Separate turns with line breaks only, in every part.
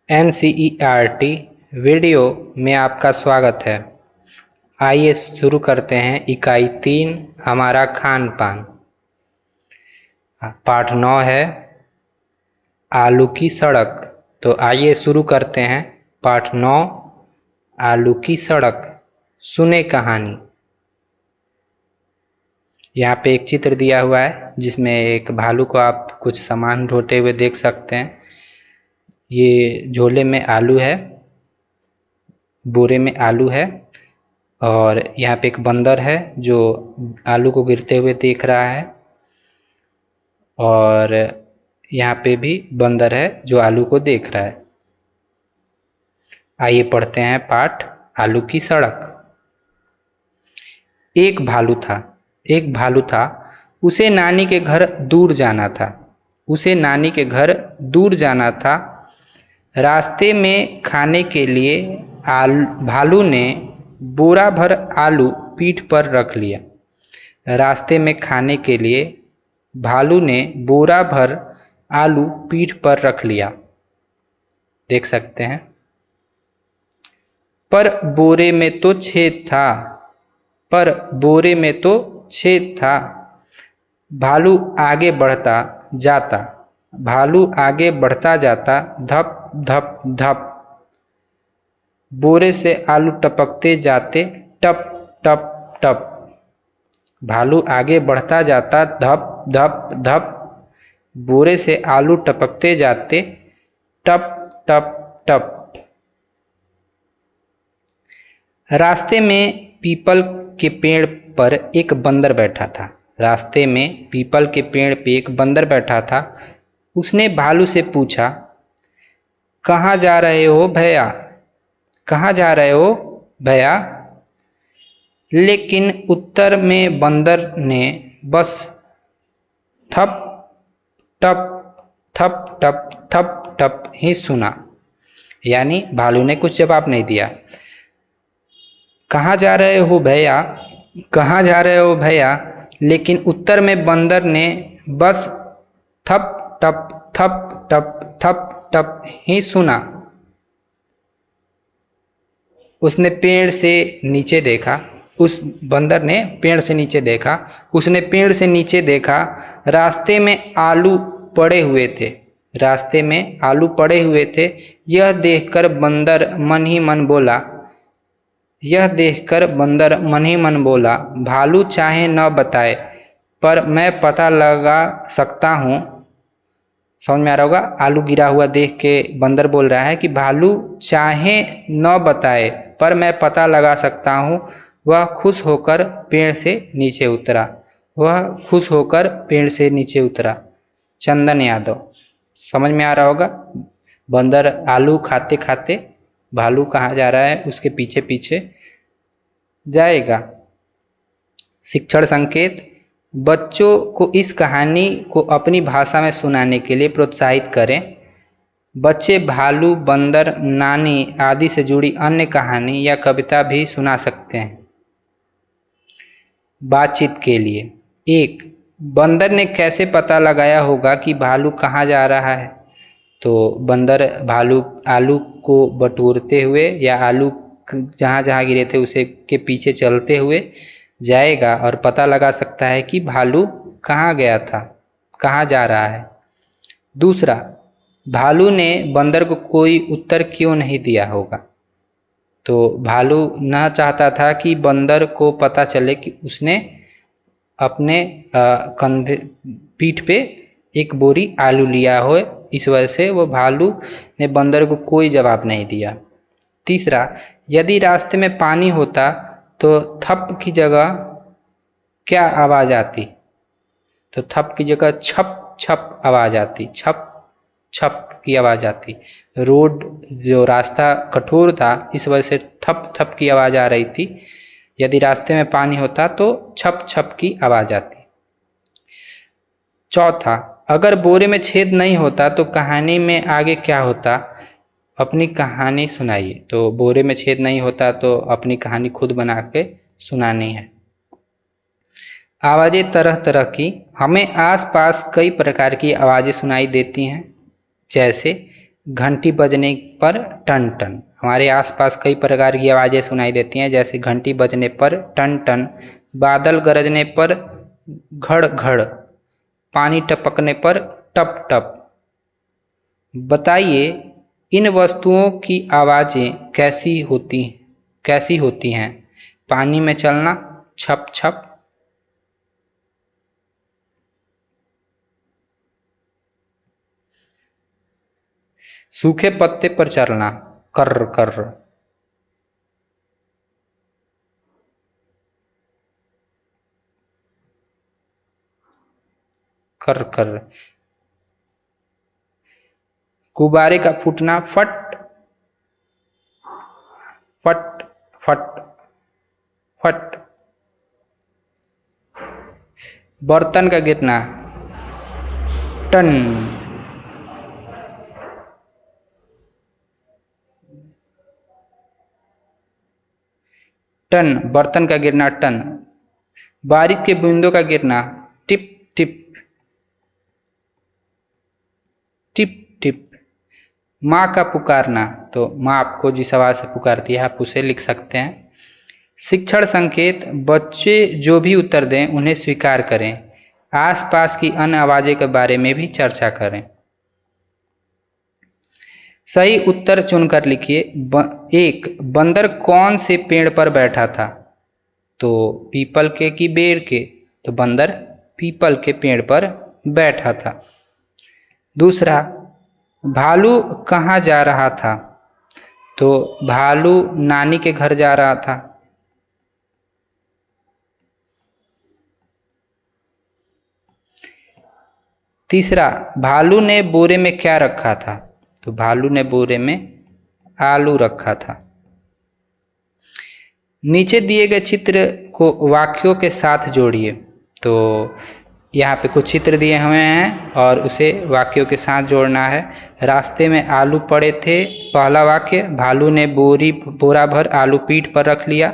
NCERT video में आपका स्वागत है। आइए शुरू करते हैं इकाई 3 हमारा खान पान। पाठ 9 है आलू की सड़क। तो आइए शुरू करते हैं पाठ 9 आलू की सड़क। सुने कहानी। यहाँ पे एक चित्र दिया हुआ है जिसमें एक भालू को आप कुछ सामान ढोते हुए देख सकते हैं। ये झोले में आलू है, बोरे में आलू है और यहाँ पे एक बंदर है जो आलू को गिरते हुए देख रहा है और यहाँ पे भी बंदर है जो आलू को देख रहा है। आइए पढ़ते हैं पाठ आलू की सड़क। एक भालू था। उसे नानी के घर दूर जाना था। रास्ते में खाने के लिए भालू ने बोरा भर आलू पीठ पर रख लिया। रास्ते में खाने के लिए भालू ने बोरा भर आलू पीठ पर रख लिया, देख सकते हैं। पर बोरे में तो छेद था। भालू आगे बढ़ता जाता, धप धप धप। बोरे से आलू टपकते जाते, टप टप टप। भालू आगे बढ़ता जाता, धप धप धप। बोरे से आलू टपकते जाते, टप टप टप। रास्ते में पीपल के पेड़ पर एक बंदर बैठा था। उसने भालू से पूछा, कहाँ जा रहे हो भैया? लेकिन उत्तर में बंदर ने बस थप टप थप टप थप टप ही सुना, यानी भालू ने कुछ जवाब नहीं दिया। कहाँ जा रहे हो भैया? लेकिन उत्तर में बंदर ने बस थप टप थप टप थप टप ही सुना। उसने पेड़ से नीचे देखा। उसने पेड़ से नीचे देखा। रास्ते में आलू पड़े हुए थे। यह देखकर बंदर मन ही मन बोला, भालू चाहे न बताए पर मैं पता लगा सकता हूँ। समझ में आ रहा होगा, आलू गिरा हुआ देख के बंदर बोल रहा है कि भालू चाहे न बताए पर मैं पता लगा सकता हूँ। वह खुश होकर पेड़ से नीचे उतरा। चंदन यादव। समझ में आ रहा होगा, बंदर आलू खाते खाते भालू कहाँ जा रहा है उसके पीछे पीछे जाएगा। शिक्षण संकेत। बच्चों को इस कहानी को अपनी भाषा में सुनाने के लिए प्रोत्साहित करें। बच्चे भालू, बंदर, नानी आदि से जुड़ी अन्य कहानी या कविता भी सुना सकते हैं। बातचीत के लिए। 1. बंदर ने कैसे पता लगाया होगा कि भालू कहाँ जा रहा है? तो बंदर आलू को बटोरते हुए या आलू जहाँ जहाँ गिरे थे उसे के पीछे चलते हुए जाएगा और पता लगा सकता है कि भालू कहाँ जा रहा है। दूसरा, भालू ने बंदर को कोई उत्तर क्यों नहीं दिया होगा? तो भालू न चाहता था कि बंदर को पता चले कि उसने अपने पीठ पे एक बोरी आलू लिया हो। इस वजह से वो भालू ने बंदर को कोई जवाब नहीं दिया। तीसरा, यदि रास्ते में पानी होता तो थप की जगह क्या आवाज आती? तो थप की जगह छप छप आवाज आती, छप छप की आवाज आती। रोड जो रास्ता कठोर था इस वजह से थप थप की आवाज आ रही थी। यदि रास्ते में पानी होता तो छप छप की आवाज आती। चौथा, अगर बोरे में छेद नहीं होता तो कहानी में आगे क्या होता? अपनी कहानी सुनाइए। तो बोरे में छेद नहीं होता तो अपनी कहानी खुद बना के सुनानी है। आवाज़ें तरह तरह की। हमें आसपास कई प्रकार की आवाज़ें सुनाई देती हैं, जैसे घंटी बजने पर टन टन। हमारे आसपास कई प्रकार की आवाज़ें सुनाई देती हैं, जैसे घंटी बजने पर टन टन, बादल गरजने पर घड़ घड़, पानी टपकने पर टप टप। बताइए इन वस्तुओं की आवाज़ें कैसी होती हैं? पानी में चलना छप छप, सूखे पत्ते पर चलना कर्र कर्र, कर्र कर्र, गुब्बारे का फूटना फट फट फट फट, बर्तन का गिरना टन, टन, बर्तन का गिरना टन, बारिश के बूंदों का गिरना टिप टिप टिप टिप, माँ का पुकारना, तो माँ आपको जिस आवाज़ से पुकारती है आप उसे लिख सकते हैं। शिक्षण संकेत, बच्चे जो भी उत्तर दें उन्हें स्वीकार करें, आसपास की अन्य आवाज़ों के बारे में भी चर्चा करें। सही उत्तर चुनकर लिखिए। 1. बंदर कौन से पेड़ पर बैठा था? तो पीपल के कि बेर के? तो बंदर पीपल के पेड़ पर बैठा था। दूसरा, भालू कहाँ जा रहा था? तो भालू नानी के घर जा रहा था। तीसरा, भालू ने बोरे में क्या रखा था? तो भालू ने बोरे में आलू रखा था। नीचे दिए गए चित्र को वाक्यों के साथ जोड़िए। तो यहाँ पे कुछ चित्र दिए हुए हैं और उसे वाक्यों के साथ जोड़ना है। रास्ते में आलू पड़े थे, पहला वाक्य। भालू ने बोरा भर आलू पीठ पर रख लिया।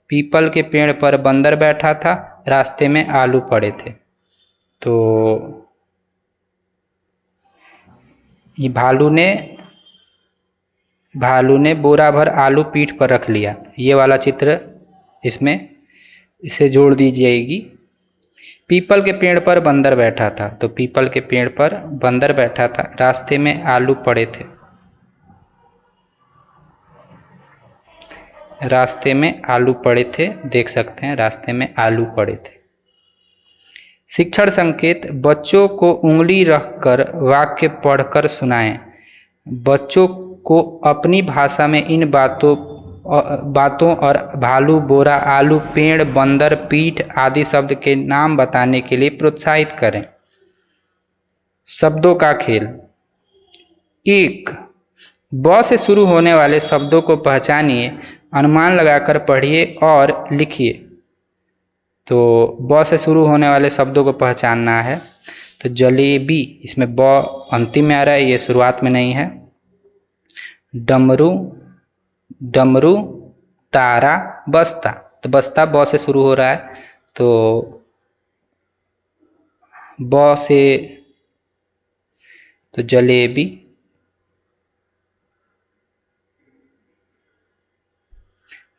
पीपल के पेड़ पर बंदर बैठा था, रास्ते में आलू पड़े थे। तो ये भालू ने बोरा भर आलू पीठ पर रख लिया, ये वाला चित्र इसमें इसे जोड़ दी जाएगी। पीपल के पेड़ पर बंदर बैठा था, तो पीपल के पेड़ पर बंदर बैठा था, रास्ते में आलू पड़े थे, रास्ते में आलू पड़े थे, देख सकते हैं रास्ते में आलू पड़े थे। शिक्षण संकेत, बच्चों को उंगली रखकर वाक्य पढ़कर सुनाएं। बच्चों को अपनी भाषा में इन बातों और भालू, बोरा, आलू, पेड़, बंदर, पीठ आदि शब्द के नाम बताने के लिए प्रोत्साहित करें। शब्दों का खेल। 1. ब से शुरू होने वाले शब्दों को पहचानिए, अनुमान लगाकर पढ़िए और लिखिए। तो ब से शुरू होने वाले शब्दों को पहचानना है। तो जलेबी, इसमें ब अंतिम में आ रहा है, ये शुरुआत में नहीं है। डमरू, डमरू, तारा, बस्ता, तो बस्ता ब से शुरू हो रहा है, तो ब से तो जलेबी,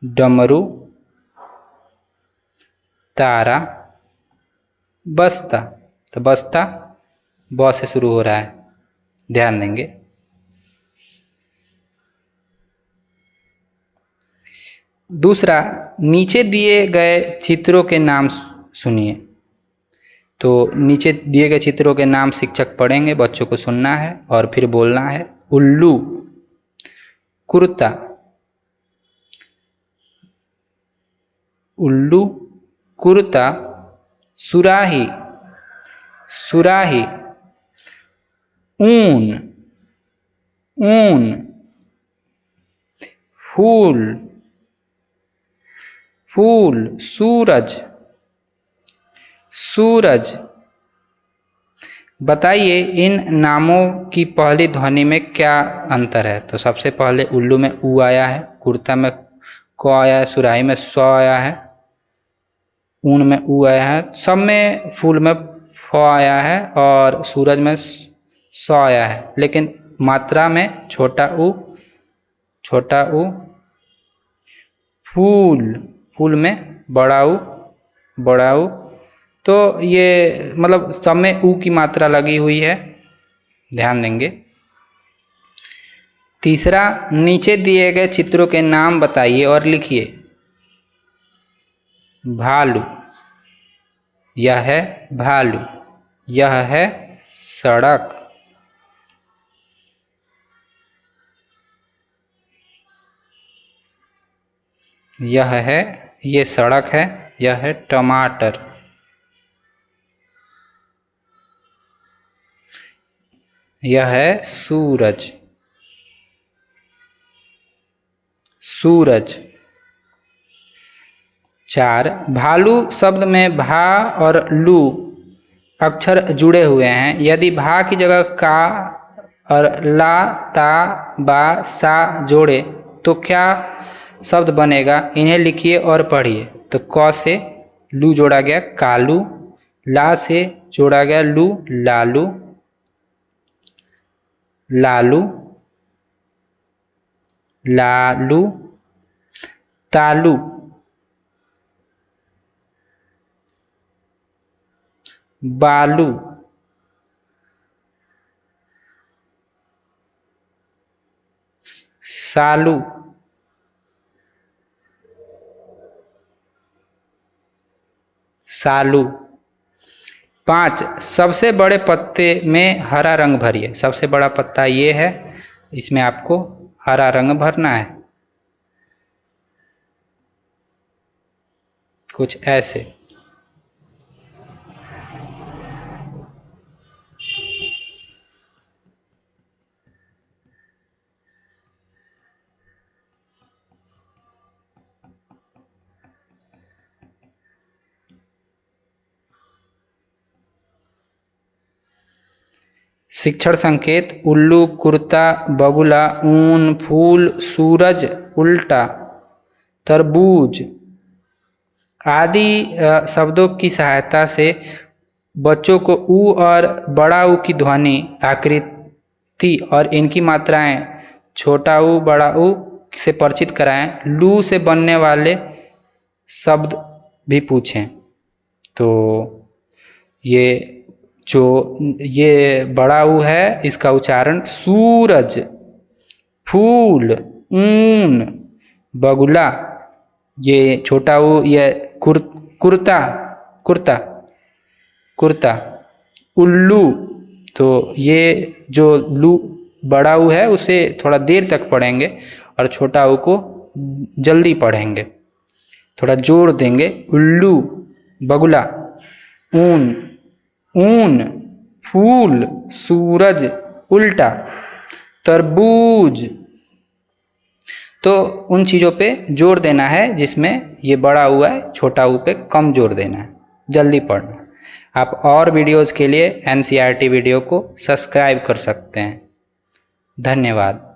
डमरू, तारा, बस्ता, तो बस्ता ब से शुरू हो रहा है, ध्यान देंगे। दूसरा, नीचे दिए गए चित्रों के नाम सुनिए। तो नीचे दिए गए चित्रों के नाम शिक्षक पढ़ेंगे, बच्चों को सुनना है और फिर बोलना है। उल्लू, कुर्ता, उल्लू, कुर्ता, सुराही, सुराही, ऊन, ऊन, फूल, फूल, सूरज, सूरज। बताइए इन नामों की पहली ध्वनि में क्या अंतर है? तो सबसे पहले उल्लू में ऊ आया है, कुर्ता में क आया है, सुराही में स आया है, ऊन में ऊ आया है, सब में फूल में फ आया है और सूरज में स आया है। लेकिन मात्रा में छोटा ऊ, छोटा ऊ, फूल, फूल में बड़ा ऊ, बड़ा ऊ। तो ये मतलब सब में ऊ की मात्रा लगी हुई है, ध्यान देंगे। तीसरा, नीचे दिए गए चित्रों के नाम बताइए और लिखिए। भालू, यह है भालू। यह है सड़क। यह है, ये सड़क है, यह है टमाटर। यह है सूरज, सूरज। 4, भालू शब्द में भा और लू अक्षर जुड़े हुए हैं। यदि भा की जगह का और ला, ता, बा, सा जोड़े तो क्या शब्द बनेगा? इन्हें लिखिए और पढ़िए। तो क से लू जोड़ा गया कालू, ला से जोड़ा गया लू लालू, लालू, लालू, तालू, बालू, सालू, सालू। 5, सबसे बड़े पत्ते में हरा रंग भरिए। सबसे बड़ा पत्ता ये है, इसमें आपको हरा रंग भरना है, कुछ ऐसे। शिक्षण संकेत: उल्लू, कुर्ता, बगुला, ऊन, फूल, सूरज, उल्टा, तरबूज आदि शब्दों की सहायता से बच्चों को ऊ और बड़ा ऊ की ध्वनि, आकृति और इनकी मात्राएं, छोटा ऊ, बड़ा ऊ से परिचित कराएं। लू से बनने वाले शब्द भी पूछें। तो ये जो ये बड़ा ऊ है, इसका उच्चारण सूरज, फूल, ऊन, बगुला। ये छोटा ऊ, ये कुर्ता, कुर्ता, कुर्ता, उल्लू। तो ये जो लू बड़ा ऊ है उसे थोड़ा देर तक पढ़ेंगे और छोटा ऊ को जल्दी पढ़ेंगे, थोड़ा जोर देंगे। उल्लू, बगुला, ऊन, ऊन, फूल, सूरज, उल्टा, तरबूज। तो उन चीज़ों पे जोर देना है जिसमें ये बड़ा हुआ है, छोटा ऊ पे कम जोर देना है, जल्दी पढ़ना। आप और वीडियोज़ के लिए NCERT वीडियो को सब्सक्राइब कर सकते हैं। धन्यवाद।